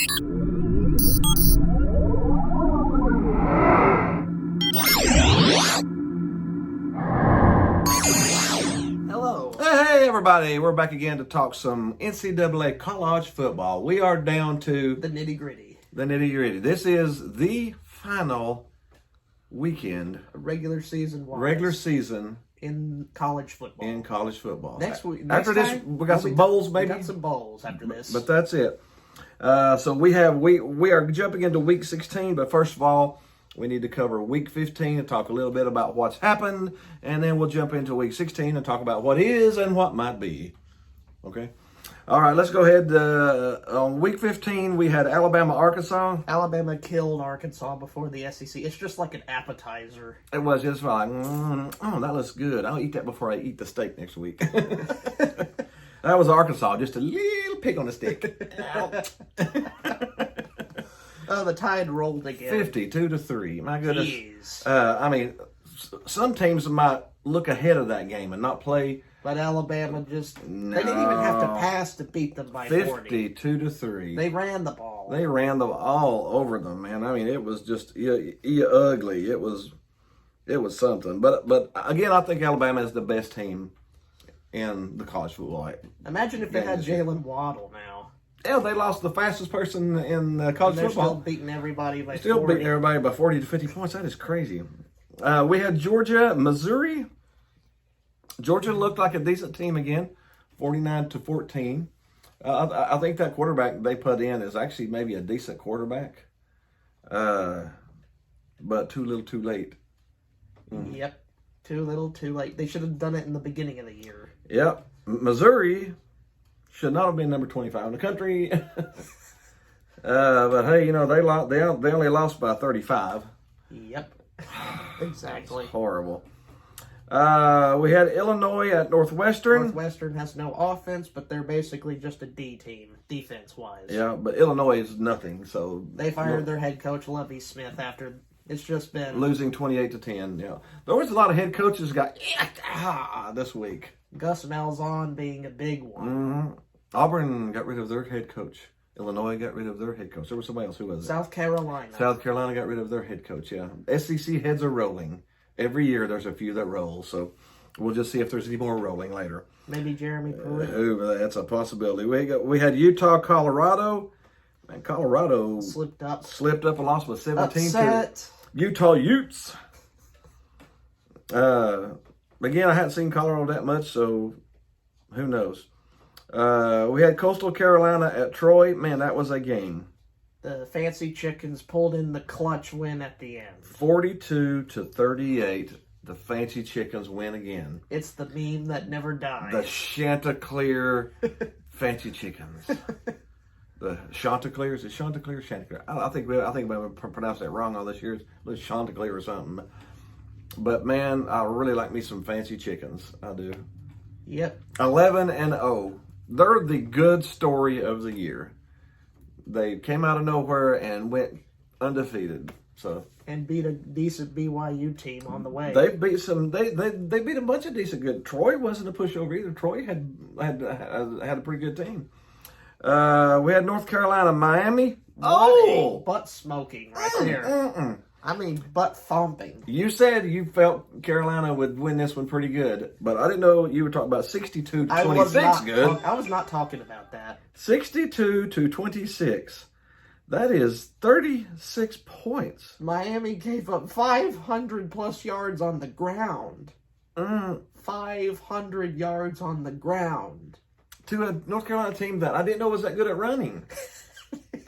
Hello. Hey, everybody. We're back again to talk some NCAA college football. We are down to The nitty-gritty. This is the final weekend, Regular season wise. regular season in college football. in college football. Next week. After this, we got some bowls, maybe. We got some bowls after this. But that's it. So we are jumping into week 16, but first of all, we need to cover week 15 and talk a little bit about what's happened, and then we'll jump into week 16 and talk about what is and what might be. Okay? All right, let's go ahead. On week 15, we had Alabama, Arkansas. Alabama killed Arkansas before the SEC. It's just like an appetizer. It was just like, oh, that looks good. I'll eat that before I eat the steak next week. That was Arkansas, just a little pig on a stick. Oh, the Tide rolled again. 52-3. My goodness. Jeez. I mean, some teams might look ahead of that game and not play. But Alabama just, they didn't even have to pass to beat them by 40. 52-3. They ran the ball. They ran the all over them, man. I mean, it was just ugly. It was something. But again, I think Alabama is the best team in the college football. Imagine if they had Jalen Waddle now. Yeah, they lost the fastest person in college They're football. still beating everybody by 40. Still beating everybody by 40 to 50 points. That is crazy. We had Georgia, Missouri. Georgia looked like a decent team again, 49-14. I think that quarterback they put in is actually maybe a decent quarterback, but too little, too late. Yep. Too little, too late. They should have done it in the beginning of the year. Yep. Missouri should not have been number 25 in the country. But hey, they only lost by 35. Yep. Exactly. Horrible. We had Illinois at Northwestern. Northwestern has no offense, but they're basically just a D team, defense-wise. Yeah, but Illinois is nothing, so... They fired their head coach, Lovie Smith, after it's just been... Losing 28-10, yeah. There was a lot of head coaches who got this week. Gus Malzahn being a big one. Mm-hmm. Auburn got rid of their head coach. Illinois got rid of their head coach. There was somebody else. Who was it? South Carolina. South Carolina got rid of their head coach, yeah. SEC heads are rolling. Every year there's a few that roll, so we'll just see if there's any more rolling later. Maybe Jeremy Pruitt. That's a possibility. We had Utah, Colorado. Man, Colorado Slipped up and lost with 17 Upset. to Utah Utes. Again, I hadn't seen Colorado that much, so who knows. We had Coastal Carolina at Troy. Man, that was a game. The Fancy Chickens pulled in the clutch win at the end. 42-38. The Fancy Chickens win again. It's the meme that never dies. The Chanticleer Fancy Chickens. The Chanticleer, is it Chanticleer or Chanticleer? I think we pronounced that wrong all this year. It's Chanticleer or something. But man, I really like me some Fancy Chickens. I do. Yep. 11-0. They're the good story of the year. They came out of nowhere and went undefeated. And beat a decent BYU team on the way. They beat They beat a bunch of decent good. Troy wasn't a pushover either. Troy had a pretty good team. We had North Carolina, Miami. Butt smoking right there. I mean, butt thumping. You said you felt Carolina would win this one pretty good, but I didn't know you were talking about 62-26 good. I was not talking about that. 62-26. That is 36 points. Miami gave up 500 plus yards on the ground. 500 yards on the ground. To a North Carolina team that I didn't know was that good at running.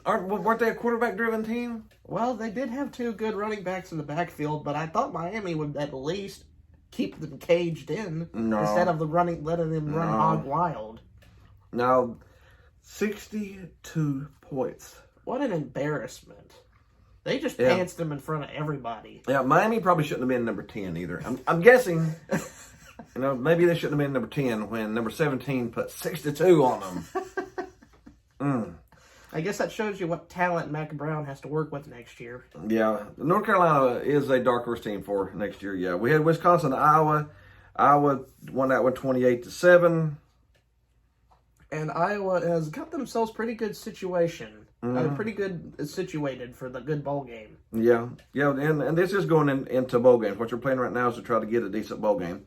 Weren't they a quarterback-driven team? Well, they did have two good running backs in the backfield, but I thought Miami would at least keep them caged in instead of letting them run hog wild. Now, 62 points. What an embarrassment. They just pantsed them in front of everybody. Yeah, Miami probably shouldn't have been number 10 either. I'm guessing, maybe they shouldn't have been number 10 when number 17 put 62 on them. I guess that shows you what talent Mac Brown has to work with next year. Yeah, North Carolina is a dark horse team for next year, yeah. We had Wisconsin, Iowa. Iowa won that one 28-7. And Iowa has got themselves pretty good situation. Pretty good situated for the good bowl game. Yeah, and this is going into bowl games. What you're playing right now is to try to get a decent bowl game.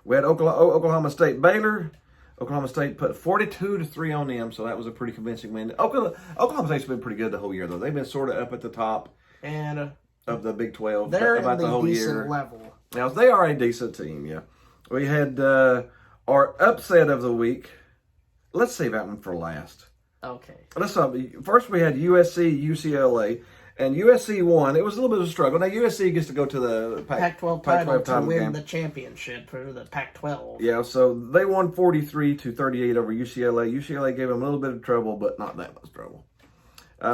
We had Oklahoma State Baylor. Oklahoma State put 42-3 on them, so that was a pretty convincing win. Oklahoma State's been pretty good the whole year, though. They've been sort of up at the top and of the Big 12 they're about the whole decent year. Level. Now, they are a decent team, yeah. We had our upset of the week. Let's save that one for last. Okay. First, we had USC, UCLA, and USC won. It was a little bit of a struggle. Now, USC gets to go to the Pac-12 title to win game. the championship for the Pac-12. Yeah, so they won 43-38 over UCLA. UCLA gave them a little bit of trouble, but not that much trouble.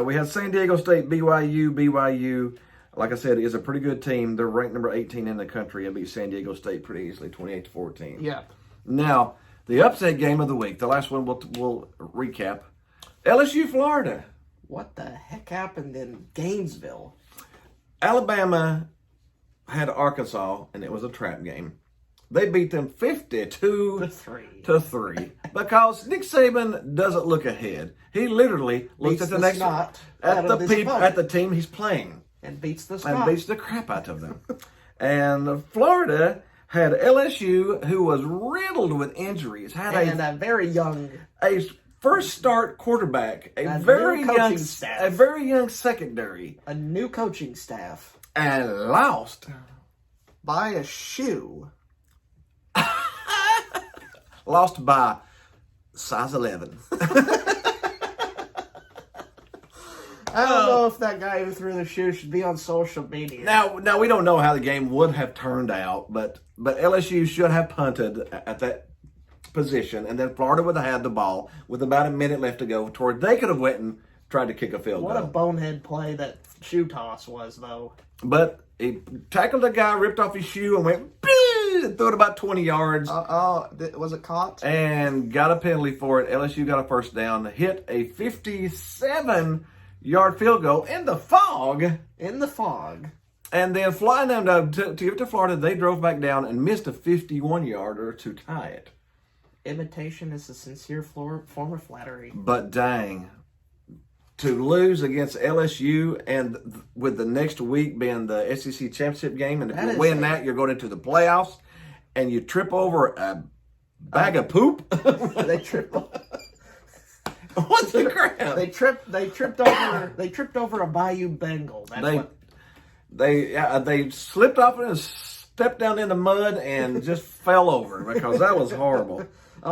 We had San Diego State, BYU. BYU, like I said, is a pretty good team. They're ranked number 18 in the country and beat San Diego State pretty easily, 28-14. Yeah. Now, the upset game of the week, the last one we'll recap. LSU, Florida. What the heck happened in Gainesville? Alabama had Arkansas, and it was a trap game. They beat them 52-3 because Nick Saban doesn't look ahead. He literally looks at the next at the team he's playing and beats the crap out of them. And Florida had LSU, who was riddled with injuries, a very young first start quarterback, a very young secondary, a new coaching staff, and lost by a shoe. Lost by size 11. I don't know if that guy who threw the shoe should be on social media. Now we don't know how the game would have turned out, but LSU should have punted at that position, and then Florida would have had the ball with about a minute left to go, toward they could have went and tried to kick a field goal. What a bonehead play that shoe toss was, though. But he tackled a guy, ripped off his shoe, and went and threw it about 20 yards. Was it caught? And got a penalty for it. LSU got a first down, hit a 57-yard field goal in the fog. And then flying down to give it to Florida, they drove back down and missed a 51-yarder to tie it. Imitation is a sincere form of flattery. But dang, to lose against LSU and with the next week being the SEC championship game, and if you win that, you're going into the playoffs, and you trip over a bag of poop. They trip. What the crap? They tripped over a Bayou Bengal. They slipped off and stepped down in the mud and just fell over because that was horrible.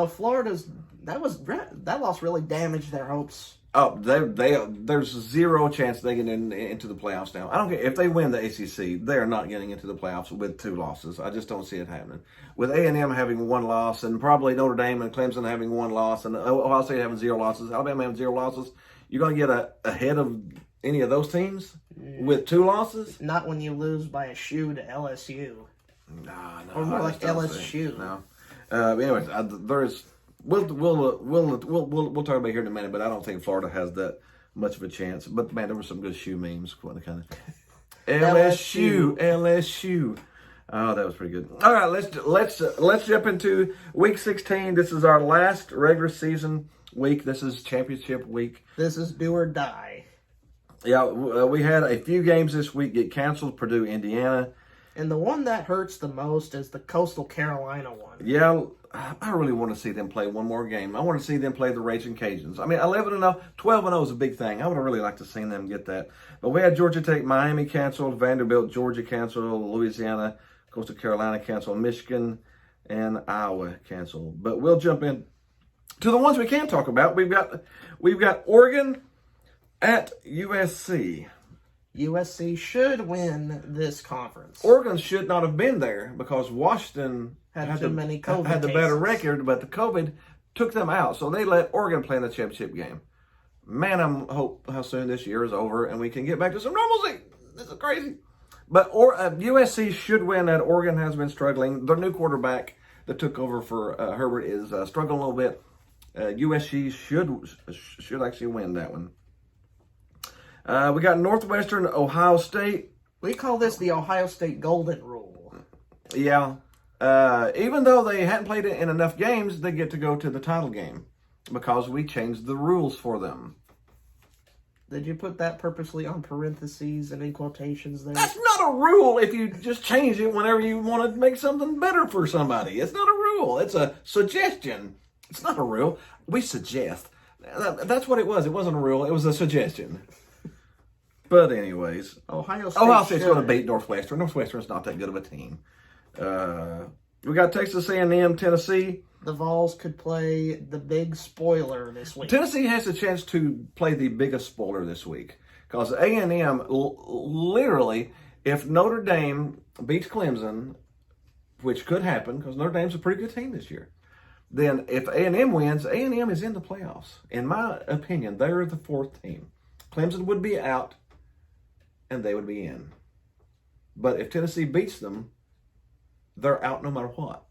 Florida's that loss really damaged their hopes. Oh, there's zero chance they get into the playoffs now. I don't care if they win the ACC, they are not getting into the playoffs with 2 losses. I just don't see it happening. With A&M having 1 loss, and probably Notre Dame and Clemson having 1 loss, and Ohio State having 0 losses, Alabama having 0 losses, you're going to get ahead of any of those teams with 2 losses? Not when you lose by a shoe to LSU. No. Or more like LSU. No. Anyways, there's. We'll talk about it here in a minute, but I don't think Florida has that much of a chance. But man, there were some good shoe memes. Kind of LSU. Oh, that was pretty good. All right, let's jump into week 16. This is our last regular season week. This is championship week. This is do or die. Yeah, we had a few games this week get canceled. Purdue, Indiana. And the one that hurts the most is the Coastal Carolina one. Yeah, I really want to see them play one more game. I want to see them play the Raging Cajuns. I mean, 11-0, 12-0 is a big thing. I would have really liked to see them get that. But we had Georgia Tech, Miami canceled, Vanderbilt, Georgia canceled, Louisiana, Coastal Carolina canceled, Michigan, and Iowa canceled. But we'll jump in to the ones we can talk about. We've got Oregon at USC. USC should win this conference. Oregon should not have been there because Washington had too many COVID had the better cases. record, but the COVID took them out. So they let Oregon play in the championship game. Man, I hope how soon this year is over and we can get back to some normalcy. This is crazy. But USC should win that. Oregon has been struggling. Their new quarterback that took over for Herbert is struggling a little bit. USC should actually win that one. We got Northwestern, Ohio State. We call this the Ohio State Golden Rule. Yeah. Even though they hadn't played it in enough games, they get to go to the title game because we changed the rules for them. Did you put that purposely on parentheses and in quotations there? That's not a rule if you just change it whenever you want to make something better for somebody. It's not a rule. It's a suggestion. It's not a rule. We suggest. That's what it was. It wasn't a rule. It was a suggestion. But anyways, Ohio State's going to beat Northwestern. Northwestern's not that good of a team. We got Texas A&M, Tennessee. The Vols could play the big spoiler this week. Tennessee has a chance to play the biggest spoiler this week because A&M literally, if Notre Dame beats Clemson, which could happen because Notre Dame's a pretty good team this year, then if A&M wins, A&M is in the playoffs. In my opinion, they're the fourth team. Clemson would be out, and they would be in. But if Tennessee beats them, they're out no matter what.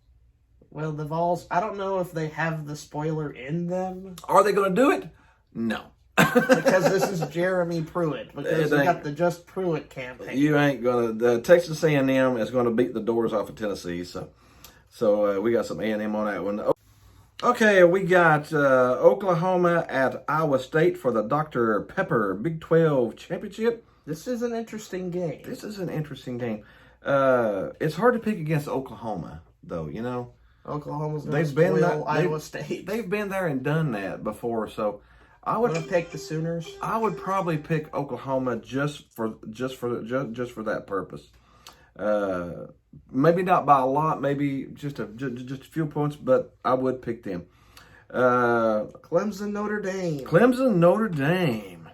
Well, the Vols, I don't know if they have the spoiler in them. Are they going to do it? No. Because this is Jeremy Pruitt. Because they got the Just Pruitt campaign. You ain't going to. The Texas A&M is going to beat the doors off of Tennessee. So we got some A&M on that one. Okay, we got Oklahoma at Iowa State for the Dr. Pepper Big 12 Championship. This is an interesting game. It's hard to pick against Oklahoma, though, you know. Oklahoma's going to spoil Iowa State. They've been there and done that before, so I would pick the Sooners. I would probably pick Oklahoma just for that purpose. Maybe not by a lot, maybe just a few points, but I would pick them. Clemson Notre Dame.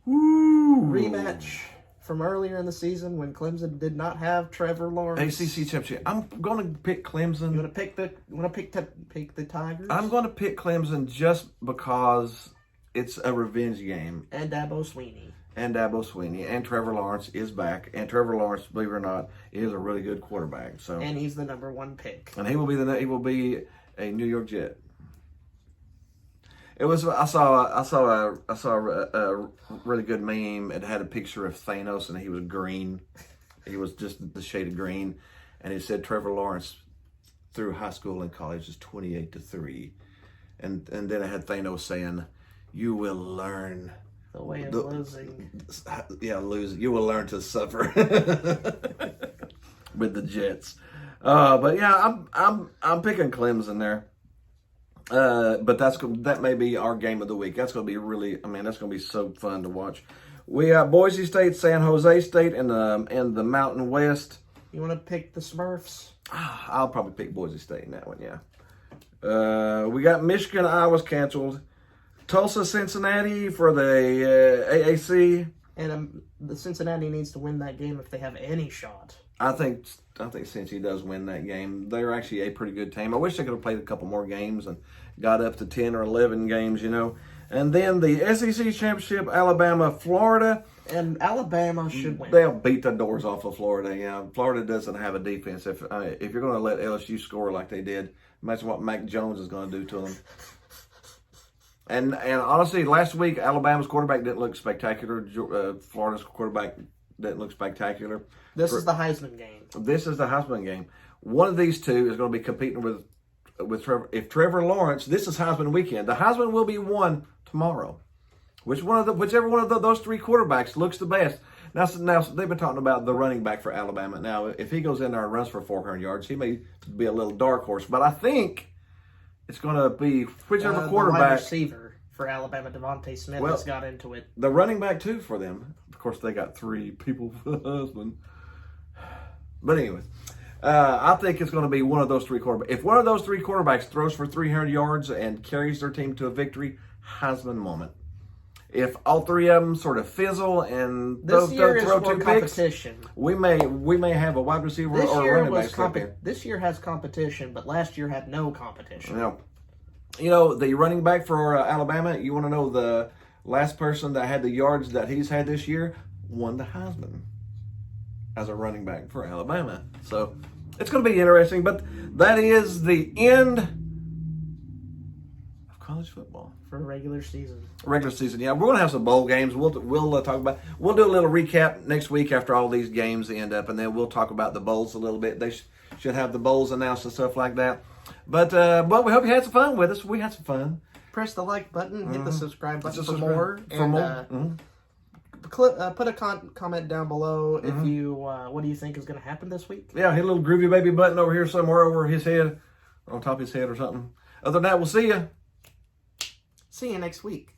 Woo! Rematch from earlier in the season when Clemson did not have Trevor Lawrence. ACC championship. I'm going to pick Clemson. You want to pick the Tigers? I'm going to pick Clemson just because it's a revenge game. And Dabo Swinney. And Trevor Lawrence is back. And Trevor Lawrence, believe it or not, is a really good quarterback. So. And he's the number one pick. And he will be a New York Jet. It was. I saw a really good meme. It had a picture of Thanos, and he was green. He was just the shade of green, and it said Trevor Lawrence through high school and college is 28-3, and then it had Thanos saying, "You will learn the way of losing." Yeah, losing. You will learn to suffer with the Jets. But yeah, I'm picking Clemson there. But that may be our game of the week. That's going to be that's going to be so fun to watch. We got Boise State, San Jose State in the Mountain West. You want to pick the Smurfs? I'll probably pick Boise State in that one, yeah. We got Michigan, Iowa's canceled. Tulsa, Cincinnati for the AAC. And the Cincinnati needs to win that game if they have any shot. I think Cincy does win that game. They're actually a pretty good team. I wish they could have played a couple more games and got up to 10 or 11 games, you know. And then the SEC Championship, Alabama, Florida. And Alabama should win. They'll beat the doors off of Florida. Yeah, Florida doesn't have a defense. If you're going to let LSU score like they did, imagine what Mac Jones is going to do to them. And honestly, last week Alabama's quarterback didn't look spectacular. Florida's quarterback didn't look spectacular. This is the Heisman game. One of these two is going to be competing with Trevor. If Trevor Lawrence, this is Heisman weekend. The Heisman will be won tomorrow. Whichever one of those three quarterbacks looks the best. Now they've been talking about the running back for Alabama. Now, if he goes in there and runs for 400 yards, he may be a little dark horse. But I think it's going to be whichever quarterback. The wide receiver for Alabama, Devontae Smith, has got into it. The running back, too, for them. Of course, they got three people for the husband. But anyways, I think it's going to be one of those three quarterbacks. If one of those three quarterbacks throws for 300 yards and carries their team to a victory, Heisman moment. If all three of them sort of fizzle and throw two picks, we may have a wide receiver or a running back there. This year has competition, but last year had no competition. Yeah. You know, the running back for Alabama, you want to know the last person that had the yards that he's had this year won the Heisman as a running back for Alabama. So it's going to be interesting, but that is the end of college football. For regular season. Yeah. We're going to have some bowl games. We'll talk about. We'll do a little recap next week after all these games end up, and then we'll talk about the bowls a little bit. They should have the bowls announced and stuff like that. But we hope you had some fun with us. We had some fun. press the like button, hit the subscribe button for Subscribe. more. For And more. put a comment down below if you what do you think is going to happen this week. Yeah, hit a little groovy baby button over here somewhere over his head, on top of his head or something. Other than that, we'll see you. See you next week.